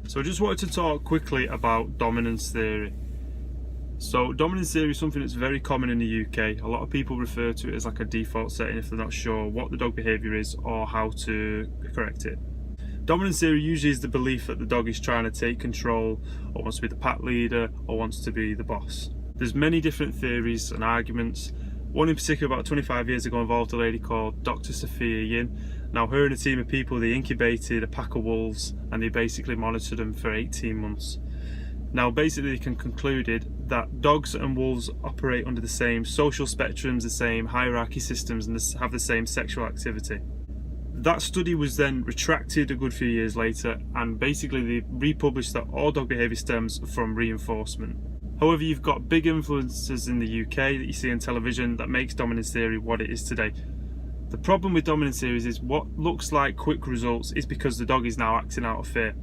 So I just wanted to talk quickly about dominance theory. So dominance theory is something that's very common in the UK. A lot of people refer to it as like a default setting if they're not sure what the dog behaviour is or how to correct it. Dominance theory usually is the belief that the dog is trying to take control or wants to be the pack leader or wants to be the boss. There's many different theories and arguments. One in particular about 25 years ago involved a lady called Dr. Sophia Yin. Now her and a team of people, they incubated a pack of wolves and they basically monitored them for 18 months. Now basically they concluded that dogs and wolves operate under the same social spectrums, the same hierarchy systems, and have the same sexual activity. That study was then retracted a good few years later, and basically they republished that all dog behaviour stems from reinforcement. However, you've got big influences in the UK that you see on television that makes dominance theory what it is today. The problem with dominance theories is what looks like quick results is because the dog is now acting out of fear.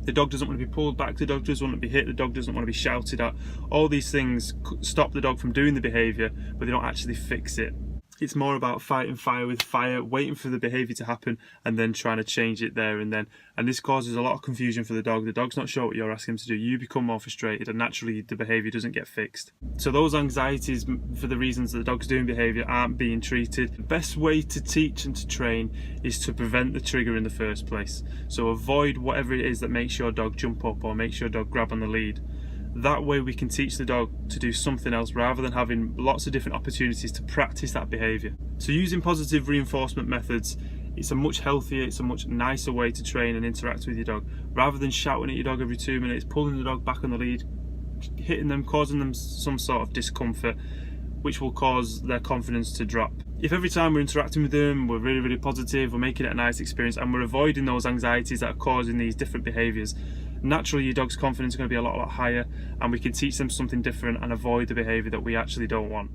The dog doesn't want to be pulled back, the dog doesn't want to be hit, the dog doesn't want to be shouted at. All these things stop the dog from doing the behaviour, but they don't actually fix it. It's more about fighting fire with fire, waiting for the behaviour to happen and then trying to change it there and then. And this causes a lot of confusion for the dog. The dog's not sure what you're asking him to do. You become more frustrated and naturally the behaviour doesn't get fixed. So those anxieties for the reasons that the dog's doing behaviour aren't being treated. The best way to teach and to train is to prevent the trigger in the first place. So avoid whatever it is that makes your dog jump up or makes your dog grab on the lead. That way we can teach the dog to do something else rather than having lots of different opportunities to practice that behaviour. So using positive reinforcement methods, it's a much healthier, it's a much nicer way to train and interact with your dog. Rather than shouting at your dog every 2 minutes, pulling the dog back on the lead, hitting them, causing them some sort of discomfort, which will cause their confidence to drop. If every time we're interacting with them, we're really positive, we're making it a nice experience and we're avoiding those anxieties that are causing these different behaviours, naturally your dog's confidence is going to be a lot higher and we can teach them something different and avoid the behaviour that we actually don't want.